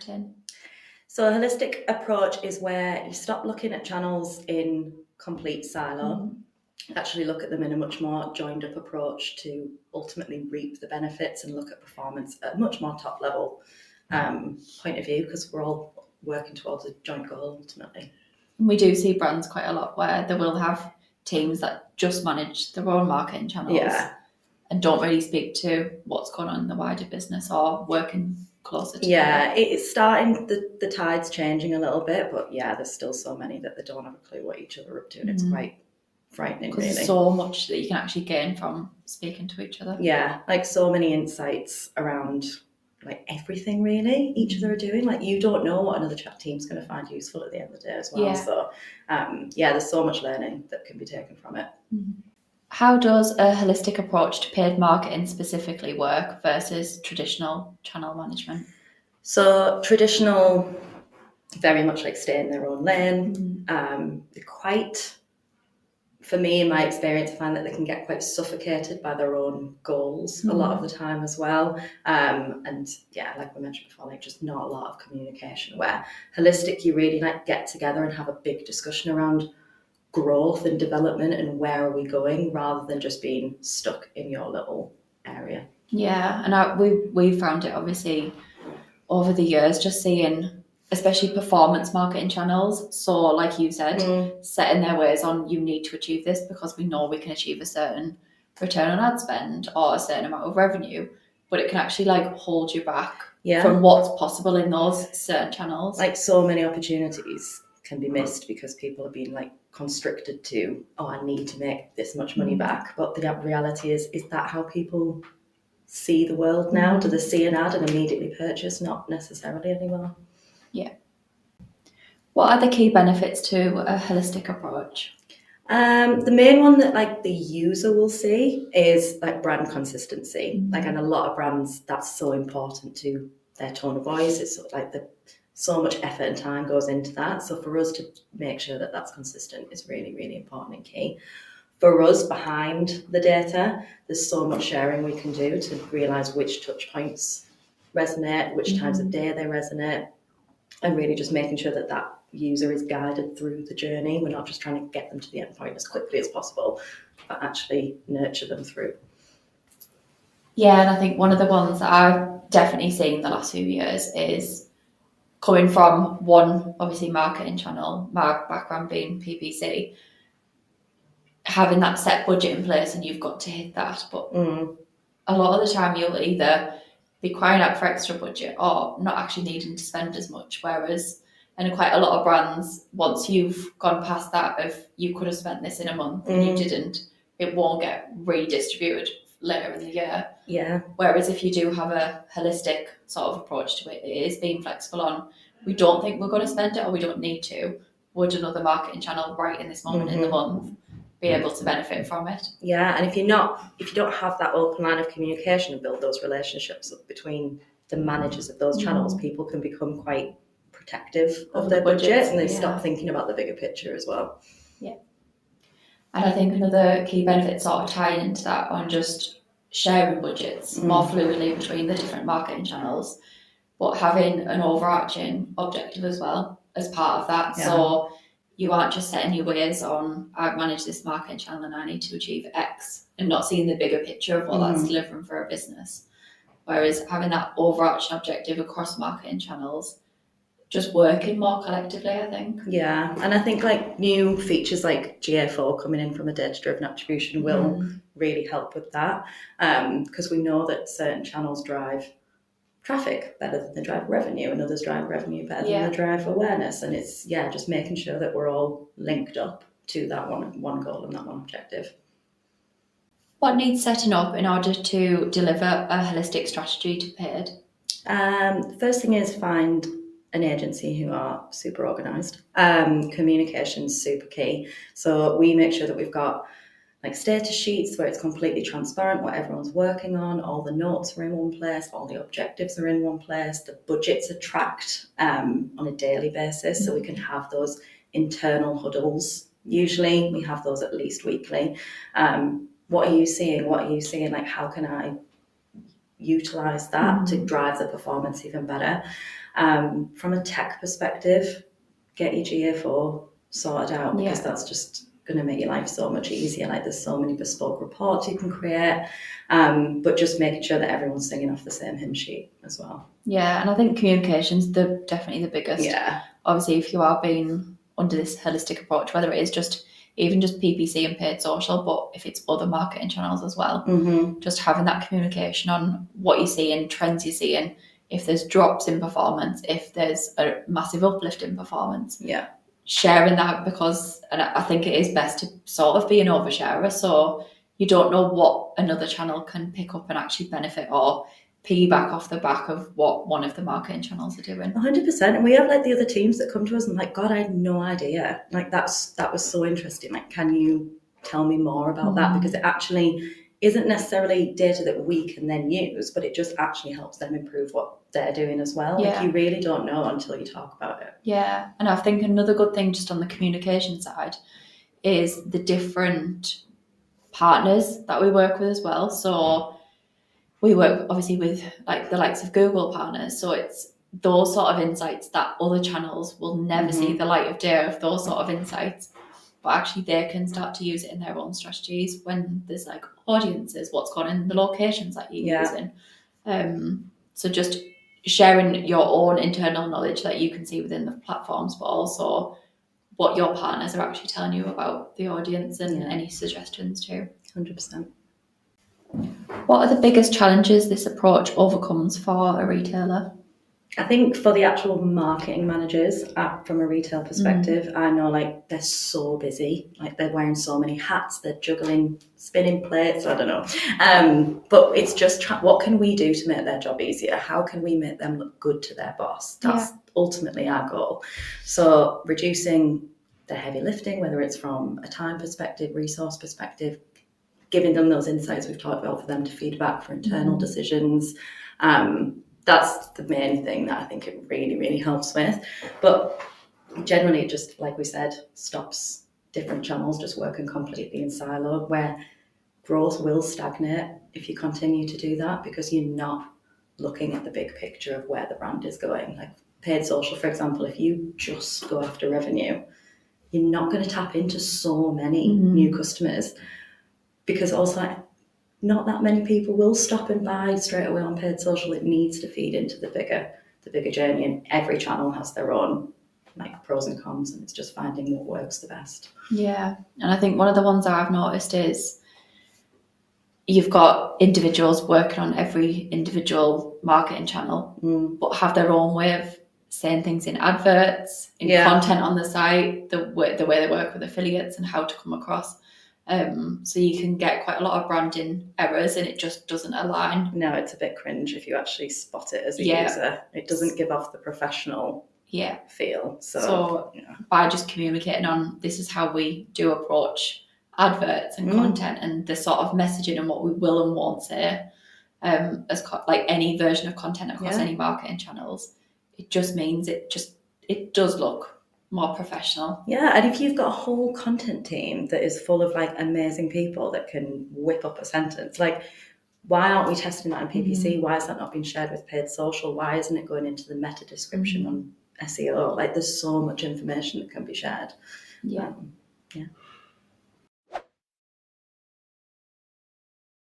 marketing? So a holistic approach is where you stop looking at channels in complete silo, actually look at them in a much more joined up approach to ultimately reap the benefits and look at performance at a much more top level point of view, because we're all working towards a joint goal ultimately. We do see brands quite a lot where they will have teams that just manage their own marketing channels and don't really speak to what's going on in the wider business or working closer together. Yeah, it's starting, the tide's changing a little bit, but there's still so many that they don't have a clue what each other are up to, and it's quite frightening, really. Because there's so much that you can actually gain from speaking to each other. Yeah, like so many insights around like everything really each other are doing. Like you don't know what another chat team's going to find useful at the end of the day as well. So there's so much learning that can be taken from it. How does a holistic approach to paid marketing specifically work versus traditional channel management? So traditional, very much like stay in their own lane. They're quite, for me, in my experience, I find that they can get quite suffocated by their own goals a lot of the time as well. And like we mentioned before, like just not a lot of communication. Where holistic, you really like get together and have a big discussion around growth and development and where are we going, rather than just being stuck in your little area. Yeah, and we found it obviously over the years, just seeing especially performance marketing channels. So like you said, setting their ways on, you need to achieve this because we know we can achieve a certain return on ad spend or a certain amount of revenue, but it can actually like hold you back from what's possible in those certain channels. Like so many opportunities can be missed because people are being like constricted to, I need to make this much money back. But the reality is that how people see the world now? Do they see an ad and immediately purchase? Not necessarily anymore. Yeah. What are the key benefits to a holistic approach? The main one that like the user will see is like brand consistency. Like, and a lot of brands, that's so important to their tone of voice. It's sort of like so much effort and time goes into that. So for us to make sure that that's consistent is really, really important and key. For us, behind the data, there's so much sharing we can do to realise which touch points resonate, which times of day they resonate, and really just making sure that that user is guided through the journey. We're not just trying to get them to the end point as quickly as possible, but actually nurture them through. Yeah, and I think one of the ones that I've definitely seen the last few years is coming from one, obviously, marketing channel, my background being PPC, having that set budget in place and you've got to hit that. But a lot of the time you'll either be crying out for extra budget or not actually needing to spend as much. Whereas, and quite a lot of brands, once you've gone past that of you could have spent this in a month and you didn't, it won't get redistributed later in the year. Yeah. Whereas if you do have a holistic sort of approach to it, it is being flexible on, we don't think we're going to spend it or we don't need to. Would another marketing channel right in this moment in the month be able to benefit from it? Yeah, and if you don't have that open line of communication and build those relationships between the managers of those channels, people can become quite protective of their budget and they stop thinking about the bigger picture as well. Yeah. And I think another key benefit sort of tying into that on just sharing budgets more fluidly between the different marketing channels, but having an overarching objective as well as part of that. Yeah. So you aren't just setting your ways on, I manage this marketing channel and I need to achieve X, and not seeing the bigger picture of what that's delivering for a business. Whereas having that overarching objective across marketing channels, just working more collectively, I think. Yeah, and I think like new features like GA4 coming in from a data-driven attribution will really help with that, because we know that certain channels drive traffic better than they drive revenue, and others drive revenue better than they drive awareness. And it's just making sure that we're all linked up to that one goal and that one objective. What needs setting up in order to deliver a holistic strategy to paid? The first thing is find an agency who are super organised. Communication's super key. So we make sure that we've got like status sheets where it's completely transparent what everyone's working on, all the notes are in one place, all the objectives are in one place, the budgets are tracked on a daily basis, so we can have those internal huddles. Usually we have those at least weekly. What are you seeing? Like, how can I utilize that to drive the performance even better. From a tech perspective, get your GA4 sorted out, because that's just going to make your life so much easier. Like, there's so many bespoke reports you can create, but just making sure that everyone's singing off the same hymn sheet as well. Yeah, and I think communication's definitely the biggest. Yeah. Obviously, if you are being under this holistic approach, whether it is just PPC and paid social, but if it's other marketing channels as well, just having that communication on what you're seeing, trends you're seeing, if there's drops in performance, if there's a massive uplift in performance. Yeah. Sharing that, because, and I think it is best to sort of be an oversharer, so you don't know what another channel can pick up and actually benefit or piggyback off the back of what one of the marketing channels are doing. 100%. And we have like the other teams that come to us and like, God, I had no idea. Like, that was so interesting. Like, can you tell me more about that? Because it actually isn't necessarily data that we can then use, but it just actually helps them improve what they're doing as well. Yeah. Like, you really don't know until you talk about it. Yeah. And I think another good thing just on the communication side is the different partners that we work with as well. So we work obviously with like the likes of Google partners. So it's those sort of insights that other channels will never see the light of day of, those sort of insights. But actually they can start to use it in their own strategies when there's like audiences, what's going on in the locations that you're using. So just sharing your own internal knowledge that you can see within the platforms, but also what your partners are actually telling you about the audience and any suggestions too. 100%. What are the biggest challenges this approach overcomes for a retailer? I think for the actual marketing managers, from a retail perspective, I know like they're so busy, like they're wearing so many hats, they're juggling, spinning plates, I don't know. But it's just what can we do to make their job easier? How can we make them look good to their boss? That's ultimately our goal. So reducing the heavy lifting, whether it's from a time perspective, resource perspective, giving them those insights we've talked about for them to feedback for internal decisions. That's the main thing that I think it really, really helps with. But generally, it just, like we said, stops different channels just working completely in silo, where growth will stagnate if you continue to do that, because you're not looking at the big picture of where the brand is going. Like paid social, for example, if you just go after revenue, you're not going to tap into so many new customers, because also not that many people will stop and buy straight away on paid social. It needs to feed into the bigger journey, and every channel has their own like pros and cons, and it's just finding what works the best. Yeah, and I think one of the ones I've noticed is you've got individuals working on every individual marketing channel, but have their own way of saying things in adverts, in content on the site, the way they work with affiliates and how to come across. So you can get quite a lot of branding errors, and it just doesn't align. No, it's a bit cringe if you actually spot it as a user. It doesn't give off the professional feel. So by just communicating on, this is how we do approach adverts and content, and the sort of messaging and what we will and won't say, as like any version of content across any marketing channels, it just means it does look more professional. Yeah, and if you've got a whole content team that is full of like amazing people that can whip up a sentence, like why aren't we testing that in PPC? Why is that not being shared with paid social? Why isn't it going into the meta description on SEO? Like there's so much information that can be shared.